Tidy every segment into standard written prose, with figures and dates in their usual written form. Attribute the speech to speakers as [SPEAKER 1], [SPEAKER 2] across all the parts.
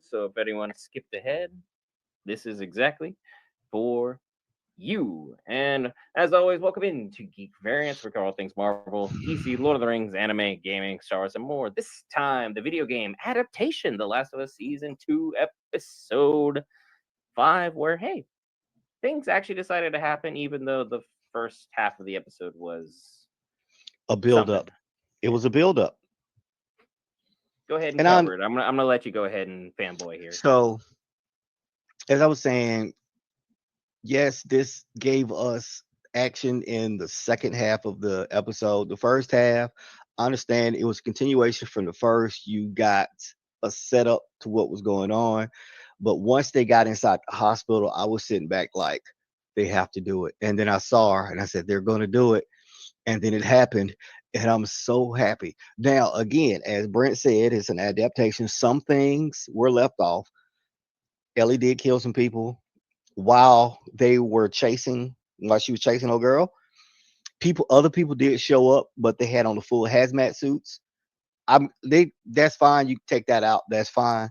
[SPEAKER 1] So if anyone skipped ahead, this is exactly for you. And as always, welcome in to Geek Variants. We cover all things Marvel, DC, Lord of the Rings, anime, gaming, Star Wars, and more. This time, the video game adaptation, The Last of Us Season 2, Episode 5, where, hey, things actually decided to happen, even though the first half of the episode was
[SPEAKER 2] A build
[SPEAKER 1] something.
[SPEAKER 2] up. It was a build up.
[SPEAKER 1] Go ahead and
[SPEAKER 2] And I'm
[SPEAKER 1] cover it. I'm gonna let you go ahead and fanboy here.
[SPEAKER 2] so as I was saying, yes, this gave us action in the second half of the episode. The first half, I understand it was a continuation from the first. You got a setup to what was going on. But once they got inside the hospital, I was sitting back like they have to do it. And then I saw her and I said, they're gonna do it. And then it happened. And I'm so happy. Now, again, as Brent said, it's an adaptation. Some things were left off. Ellie did kill some people while while she was chasing her girl. Other people did show up, but they had on the full hazmat suits. That's fine. You can take that out. That's fine.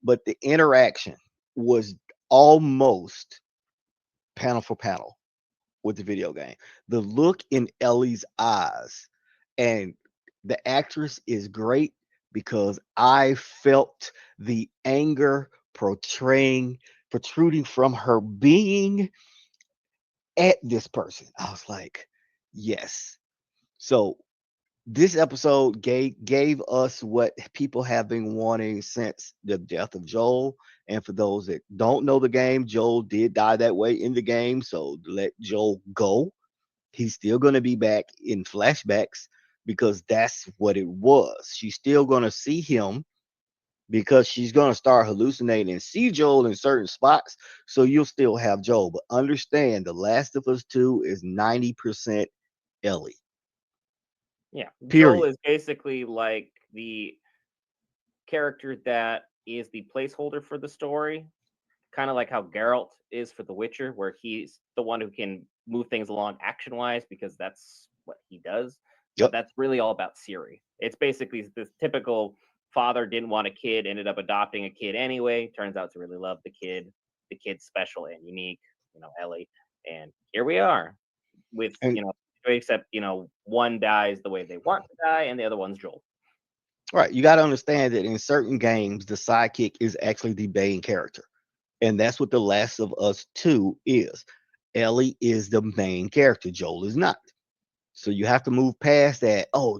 [SPEAKER 2] But the interaction was almost panel for panel with the video game. The look in Ellie's eyes, and the actress is great because I felt the anger protruding from her being at this person. I was like, yes. So this episode gave us what people have been wanting since the death of Joel. And for those that don't know the game, Joel did die that way in the game. So let Joel go. He's still going to be back in flashbacks because that's what it was. She's still going to see him because she's going to start hallucinating and see Joel in certain spots. So you'll still have Joel. But understand, The Last of Us 2 is 90% Ellie.
[SPEAKER 1] Yeah, Joel
[SPEAKER 2] Period.
[SPEAKER 1] is basically like the character that is the placeholder for the story, kind of like how Geralt is for The Witcher, where he's the one who can move things along action wise because that's what he does. But
[SPEAKER 2] Yep.
[SPEAKER 1] that's really all about Siri. It's basically this typical father didn't want a kid, ended up adopting a kid anyway. Turns out to really love the kid. The kid's special and unique, Ellie. And here we are with,
[SPEAKER 2] And
[SPEAKER 1] except, one dies the way they want to die, and the other one's Joel.
[SPEAKER 2] right, you got to understand that in certain games, the sidekick is actually the main character. And that's what The Last of Us 2 is. Ellie is the main character. Joel is not. So you have to move past that. Oh,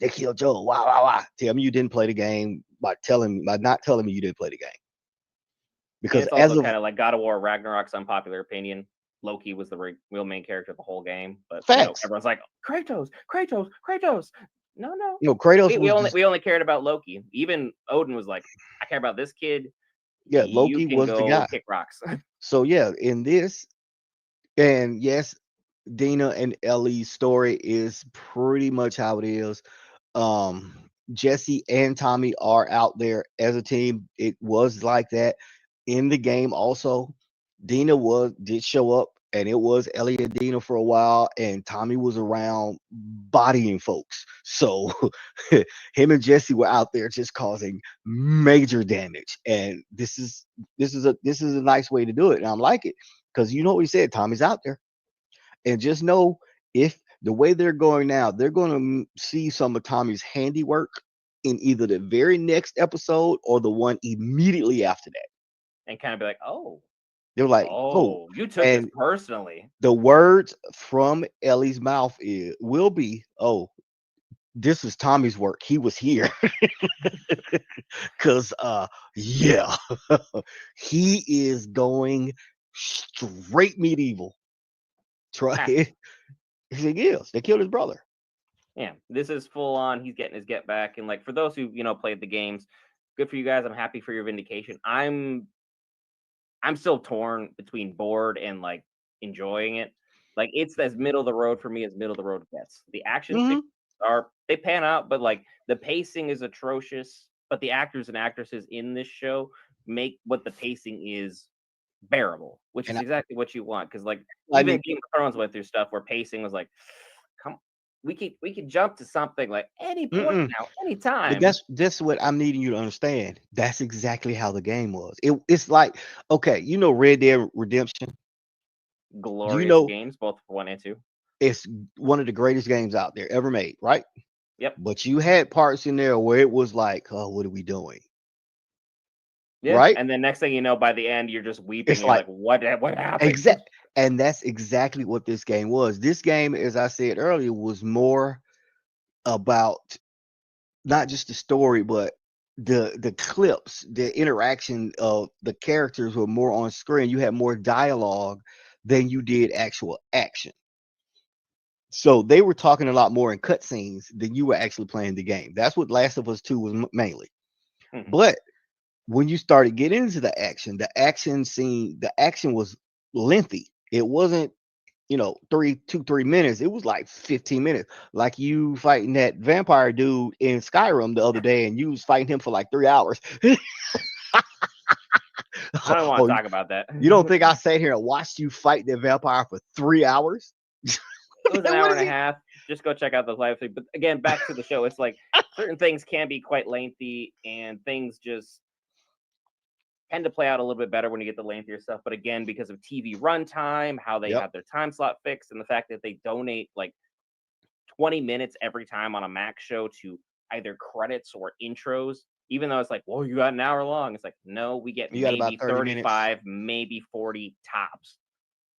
[SPEAKER 2] they killed Joel. Wow, wow, wow. Tell me you didn't play the game by not telling me you didn't play the game.
[SPEAKER 1] And
[SPEAKER 2] Because
[SPEAKER 1] it's
[SPEAKER 2] as
[SPEAKER 1] also
[SPEAKER 2] of
[SPEAKER 1] kind of like God of War Ragnarok's unpopular opinion. Loki was the real main character of the whole game, but
[SPEAKER 2] facts,
[SPEAKER 1] everyone's like Kratos, Kratos, Kratos. No, no,
[SPEAKER 2] Kratos
[SPEAKER 1] we
[SPEAKER 2] was
[SPEAKER 1] only
[SPEAKER 2] just
[SPEAKER 1] we only cared about Loki. Even Odin was like, I care about this kid.
[SPEAKER 2] yeah,
[SPEAKER 1] You
[SPEAKER 2] Loki
[SPEAKER 1] can
[SPEAKER 2] was the
[SPEAKER 1] go
[SPEAKER 2] guy.
[SPEAKER 1] kick rocks.
[SPEAKER 2] So yeah, in this, and yes, Dina and Ellie's story is pretty much how it is. Jesse and Tommy are out there as a team. It was like that in the game also. Did show up, and it was Ellie and Dina for a while, and Tommy was around bodying folks. So him and Jesse were out there just causing major damage. And this is a nice way to do it. And I'm like it. Because you know what we said, Tommy's out there. And just know, if the way they're going now, they're going to see some of Tommy's handiwork in either the very next episode or the one immediately after that.
[SPEAKER 1] And kind of be like,
[SPEAKER 2] They're like, oh,
[SPEAKER 1] oh, you took this
[SPEAKER 2] and
[SPEAKER 1] personally.
[SPEAKER 2] the words from Ellie's mouth will be, oh, this is Tommy's work. He was here. Cause yeah, he is going straight medieval. Try
[SPEAKER 1] Has to.
[SPEAKER 2] it. He is. They killed his brother.
[SPEAKER 1] Yeah, this is full on. He's getting his get back, and like for those who played the games, good for you guys. I'm happy for your vindication. I'm still torn between bored and like enjoying it. Like it's as middle of the road for me as middle of the road gets. The action scenes
[SPEAKER 2] Hmm.
[SPEAKER 1] they pan out, but like the pacing is atrocious. But the actors and actresses in this show make what the pacing is bearable, which
[SPEAKER 2] And
[SPEAKER 1] is exactly what you want. Because like
[SPEAKER 2] I
[SPEAKER 1] even
[SPEAKER 2] need
[SPEAKER 1] Game of Thrones went through stuff where pacing was like, come. we could jump to something like any point
[SPEAKER 2] Mm-mm.
[SPEAKER 1] now,
[SPEAKER 2] But
[SPEAKER 1] anytime.
[SPEAKER 2] that's what I'm needing you to understand. That's exactly how the game was. It's like, okay, Red Dead Redemption. You
[SPEAKER 1] Glorious
[SPEAKER 2] know
[SPEAKER 1] games, both for 1 and 2.
[SPEAKER 2] it's one of the greatest games out there ever made, right?
[SPEAKER 1] Yep.
[SPEAKER 2] But you had parts in there where it was like, oh, what are we doing?
[SPEAKER 1] Yeah.
[SPEAKER 2] Right?
[SPEAKER 1] And then next thing you know, by the end, you're just weeping
[SPEAKER 2] It's
[SPEAKER 1] and you're
[SPEAKER 2] like
[SPEAKER 1] like, what happened?
[SPEAKER 2] exact, and that's exactly what this game was. This game, as I said earlier, was more about not just the story, but the clips, the interaction of the characters were more on screen. You had more dialogue than you did actual action. So they were talking a lot more in cutscenes than you were actually playing the game. That's what Last of Us 2 was mainly.
[SPEAKER 1] Mhm.
[SPEAKER 2] But when you started getting into the action scene, the action was lengthy. It wasn't, 3 minutes. It was like 15 minutes. Like you fighting that vampire dude in Skyrim the other day, and you was fighting him for like 3 hours.
[SPEAKER 1] I don't want
[SPEAKER 2] Oh,
[SPEAKER 1] to talk about that.
[SPEAKER 2] you don't think I sat here and watched you fight that vampire for 3 hours?
[SPEAKER 1] It was an
[SPEAKER 2] What
[SPEAKER 1] hour
[SPEAKER 2] is
[SPEAKER 1] and a
[SPEAKER 2] he?
[SPEAKER 1] half. Just go check out the live feed. But again, back to the show. It's like certain things can be quite lengthy, and things just tend to play out a little bit better when you get the lengthier stuff. But again, because of TV runtime, how they
[SPEAKER 2] Yep.
[SPEAKER 1] have their time slot fixed, and the fact that they donate like 20 minutes every time on a Max show to either credits or intros, even though it's like, well, you got an hour long. It's like, no, we get
[SPEAKER 2] You got about
[SPEAKER 1] maybe
[SPEAKER 2] 30 minutes.
[SPEAKER 1] 35, maybe 40 tops.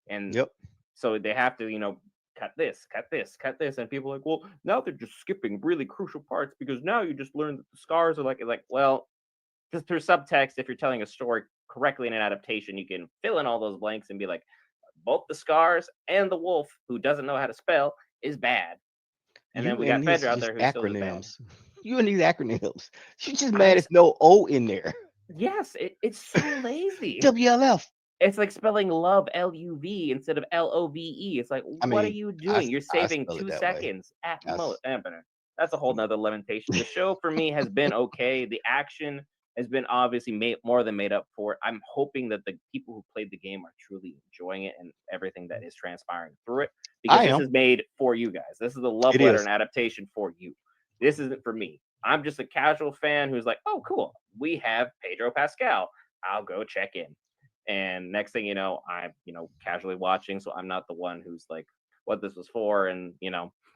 [SPEAKER 1] And
[SPEAKER 2] Yep.
[SPEAKER 1] so they have to, cut this, cut this, cut this. And people are like, well, now they're just skipping really crucial parts because now you just learn that the scars are like, well, just through subtext, if you're telling a story correctly in an adaptation, you can fill in all those blanks and be like, both the scars and the wolf who doesn't know how to spell is bad. And then
[SPEAKER 2] You
[SPEAKER 1] we
[SPEAKER 2] and
[SPEAKER 1] got
[SPEAKER 2] his
[SPEAKER 1] Fedra out
[SPEAKER 2] just
[SPEAKER 1] there who still is bad.
[SPEAKER 2] acronyms. You and these acronyms. You just
[SPEAKER 1] I'm
[SPEAKER 2] mad it's no O in there.
[SPEAKER 1] yes, it's so lazy.
[SPEAKER 2] WLF.
[SPEAKER 1] It's like spelling love LUV instead of LOVE. It's like,
[SPEAKER 2] I
[SPEAKER 1] what are
[SPEAKER 2] mean,
[SPEAKER 1] you
[SPEAKER 2] I
[SPEAKER 1] doing? You're
[SPEAKER 2] I
[SPEAKER 1] saving
[SPEAKER 2] spell it
[SPEAKER 1] two
[SPEAKER 2] that way.
[SPEAKER 1] seconds at
[SPEAKER 2] I,
[SPEAKER 1] most.
[SPEAKER 2] s-
[SPEAKER 1] That's a whole nother limitation. The show for me has been okay. The action has been obviously more than made up for it. I'm hoping that the people who played the game are truly enjoying it and everything that is transpiring through it because
[SPEAKER 2] I
[SPEAKER 1] this
[SPEAKER 2] am.
[SPEAKER 1] is made for you guys. This is a love
[SPEAKER 2] It
[SPEAKER 1] letter
[SPEAKER 2] is.
[SPEAKER 1] and adaptation for you. This isn't for me. I'm just a casual fan who's like, oh, cool. We have Pedro Pascal. I'll go check in. And next thing you know, I'm, casually watching. So I'm not the one who's like, what this was for. And,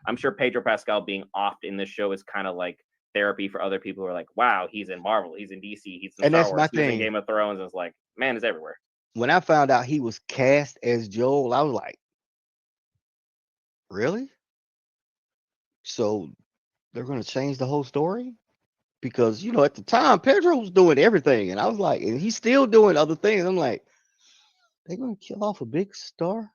[SPEAKER 1] I'm sure Pedro Pascal being off in this show is kind of like therapy for other people who are like, wow, he's in Marvel, he's in DC, he's in
[SPEAKER 2] And
[SPEAKER 1] Star
[SPEAKER 2] that's my
[SPEAKER 1] Wars, he's in
[SPEAKER 2] thing.
[SPEAKER 1] Game of Thrones. And it's like, man is everywhere.
[SPEAKER 2] When I found out he was cast as Joel, I was like, really? So they're gonna change the whole story? Because at the time Pedro was doing everything, and I was like, and he's still doing other things. I'm like, they're gonna kill off a big star?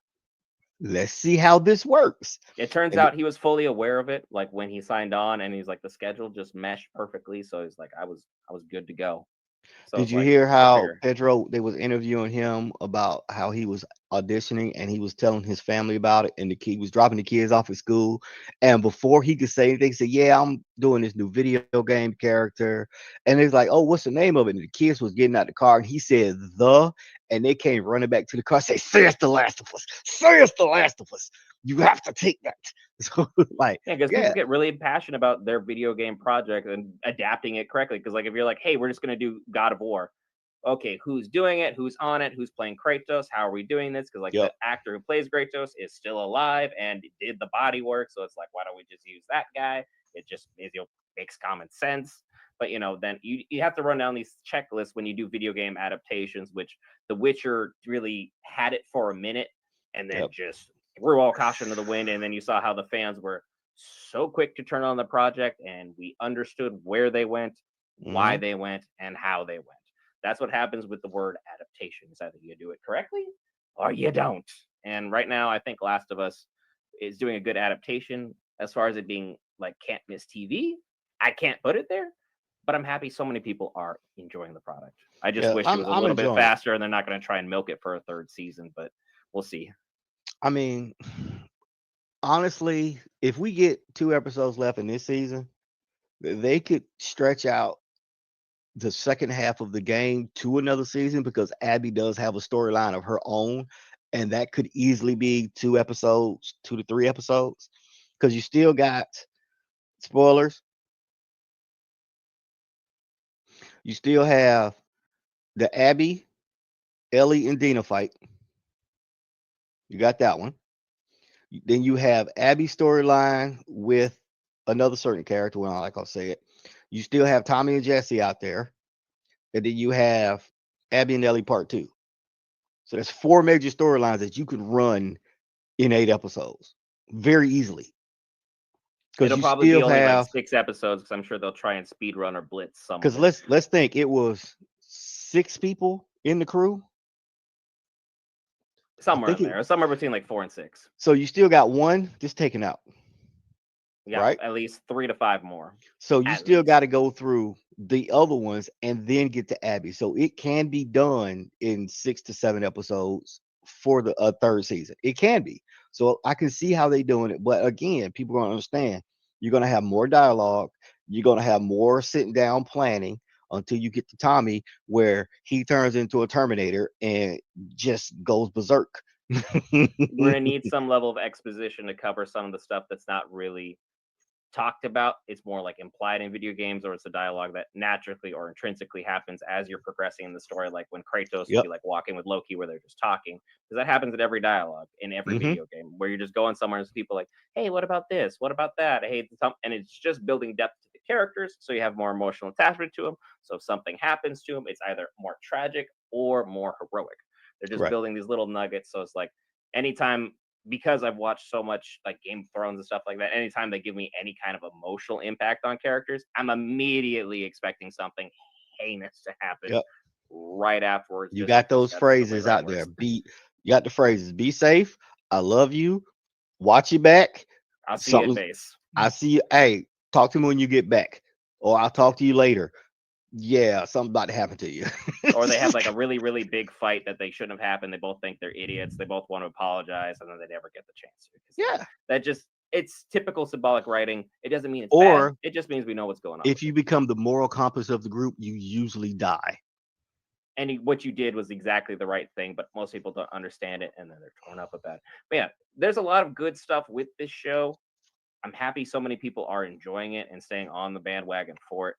[SPEAKER 2] Let's see how this works.
[SPEAKER 1] It turns
[SPEAKER 2] And
[SPEAKER 1] out he was fully aware of it, like when he signed on, and he's like, the schedule just meshed perfectly. So he's like, I was good to go. So
[SPEAKER 2] did
[SPEAKER 1] it's
[SPEAKER 2] you
[SPEAKER 1] like,
[SPEAKER 2] hear
[SPEAKER 1] go
[SPEAKER 2] how
[SPEAKER 1] figure.
[SPEAKER 2] Pedro they was interviewing him about how he was auditioning and he was telling his family about it and the kid was dropping the kids off at school and before he could say anything, he said, "Yeah, I'm doing this new video game character." And it's like, "Oh, what's the name of it?" And the kids was getting out the car and he said and they came running back to the car, say, "Say it's the Last of Us. Say it's the Last of Us. You have to take that." So like,
[SPEAKER 1] Yeah, because
[SPEAKER 2] yeah,
[SPEAKER 1] people get really passionate about their video game project and adapting it correctly. Because like if you're like, hey, we're just gonna do God of War, okay, who's doing it? Who's on it? Who's playing Kratos? How are we doing this? Because like the
[SPEAKER 2] yep.
[SPEAKER 1] actor who plays Kratos is still alive and did the body work, so it's like, why don't we just use that guy? It just makes common sense. But then you have to run down these checklists when you do video game adaptations, which The Witcher really had it for a minute and then
[SPEAKER 2] Yep.
[SPEAKER 1] just threw all caution to the wind. And then you saw how the fans were so quick to turn on the project, and we understood where they went, why
[SPEAKER 2] Hmm.
[SPEAKER 1] they went, and how they went. That's what happens with the word adaptation. Is either you do it correctly or you don't. And right now, I think Last of Us is doing a good adaptation as far as it being like can't miss TV. I can't put it there, but I'm happy so many people are enjoying the product. I just
[SPEAKER 2] Yeah,
[SPEAKER 1] wish it
[SPEAKER 2] I'm
[SPEAKER 1] was a
[SPEAKER 2] I'm
[SPEAKER 1] little bit
[SPEAKER 2] enjoying it.
[SPEAKER 1] faster and they're not going to try and milk it for a third season, but we'll see.
[SPEAKER 2] I mean, honestly, if we get 2 episodes left in this season, they could stretch out the second half of the game to another season because Abby does have a storyline of her own, and that could easily be 2 episodes, 2 to 3 episodes. because you still got spoilers. You still have the Abby, Ellie, and Dina fight. You got that one. Then you have Abby's storyline with another certain character. Well, like I'll say it. You still have Tommy and Jesse out there, and then you have Abby and Ellie Part 2. So there's 4 major storylines that you could run in 8 episodes very easily. Because
[SPEAKER 1] It'll
[SPEAKER 2] you
[SPEAKER 1] probably be
[SPEAKER 2] still
[SPEAKER 1] only like
[SPEAKER 2] have
[SPEAKER 1] 6 episodes because I'm sure they'll try and speed run or blitz some
[SPEAKER 2] because
[SPEAKER 1] of it.
[SPEAKER 2] let's think it was 6 people in the crew.
[SPEAKER 1] Somewhere in there, somewhere between like 4 and 6.
[SPEAKER 2] So you still got one just taken out.
[SPEAKER 1] You got
[SPEAKER 2] Right?
[SPEAKER 1] at least 3 to 5 more.
[SPEAKER 2] So you
[SPEAKER 1] At
[SPEAKER 2] still
[SPEAKER 1] least.
[SPEAKER 2] got to go through the other ones and then get to Abby. So it can be done in 6 to 7 episodes for the third season. It can be. So I can see how they doing it. But again, people are going to understand. You're going to have more dialogue. You're going to have more sitting down planning until you get to Tommy, where he turns into a Terminator and just goes berserk.
[SPEAKER 1] We're gonna need some level of exposition to cover some of the stuff that's not really talked about. It's more like implied in video games, or it's a dialogue that naturally or intrinsically happens as you're progressing in the story, like when Kratos will
[SPEAKER 2] Yep.
[SPEAKER 1] be like walking with Loki where they're just talking, because that happens in every dialogue in every video game where you're just going somewhere and people like, hey, what about this, what about that, hey, and it's just building depth to the characters so you have more emotional attachment to them. So if something happens to them, it's either more tragic or more heroic. They're just
[SPEAKER 2] Right.
[SPEAKER 1] building these little nuggets. So it's like anytime, because I've watched so much like Game of Thrones and stuff like that, anytime they give me any kind of emotional impact on characters, I'm immediately expecting something heinous to happen
[SPEAKER 2] Yep.
[SPEAKER 1] right afterwards.
[SPEAKER 2] You
[SPEAKER 1] Just
[SPEAKER 2] got
[SPEAKER 1] because
[SPEAKER 2] those
[SPEAKER 1] that's the way
[SPEAKER 2] phrases
[SPEAKER 1] writing
[SPEAKER 2] out there.
[SPEAKER 1] works.
[SPEAKER 2] You got the phrases. Be safe. I love you. Watch your back.
[SPEAKER 1] I'll see you at
[SPEAKER 2] Something.
[SPEAKER 1] base.
[SPEAKER 2] I see you. Hey, talk to me when you get back, or I'll talk to you later. Yeah, something about to happen to you.
[SPEAKER 1] Or they have like a really, really big fight that they shouldn't have happened. They both think they're idiots. They both want to apologize, and then they never get the chance to.
[SPEAKER 2] Yeah.
[SPEAKER 1] That just, it's typical symbolic writing. It doesn't mean it's
[SPEAKER 2] Or
[SPEAKER 1] bad. It just means we know what's going on.
[SPEAKER 2] if you become the moral compass of the group, you usually die.
[SPEAKER 1] And what you did was exactly the right thing, but most people don't understand it, and then they're torn up about it. But yeah, there's a lot of good stuff with this show. I'm happy so many people are enjoying it and staying on the bandwagon for it.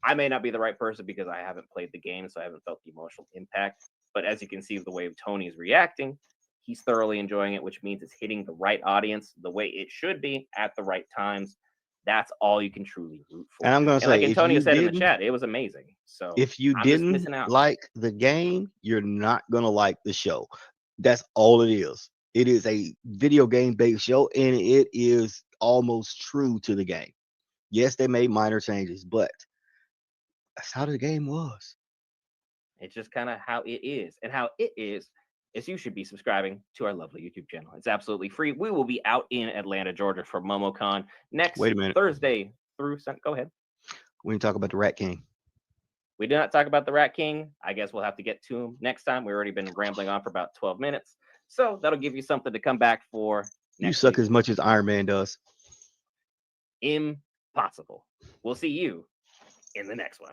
[SPEAKER 1] I may not be the right person because I haven't played the game, so I haven't felt the emotional impact. But as you can see, the way Tony is reacting, he's thoroughly enjoying it, which means it's hitting the right audience the way it should be at the right times. That's all you can truly root for.
[SPEAKER 2] And I'm gonna
[SPEAKER 1] And like
[SPEAKER 2] say,
[SPEAKER 1] Antonio said in the chat, it was amazing. So
[SPEAKER 2] if you
[SPEAKER 1] I'm just
[SPEAKER 2] didn't
[SPEAKER 1] missing out.
[SPEAKER 2] like the game, you're not gonna like the show. That's all it is. It is a video game based show, and it is almost true to the game. Yes, they made minor changes, but that's how the game was.
[SPEAKER 1] It's just kind of how it is. And how it is you should be subscribing to our lovely YouTube channel. It's absolutely free. We will be out in Atlanta, Georgia for MomoCon next
[SPEAKER 2] Wait a minute.
[SPEAKER 1] Thursday through Sunday. Go ahead.
[SPEAKER 2] We can talk about the Rat King.
[SPEAKER 1] We did not talk about the Rat King. I guess we'll have to get to him next time. We've already been rambling on for about 12 minutes. So that'll give you something to come back for.
[SPEAKER 2] You suck as much as Iron Man does.
[SPEAKER 1] Impossible. We'll see you in the next one.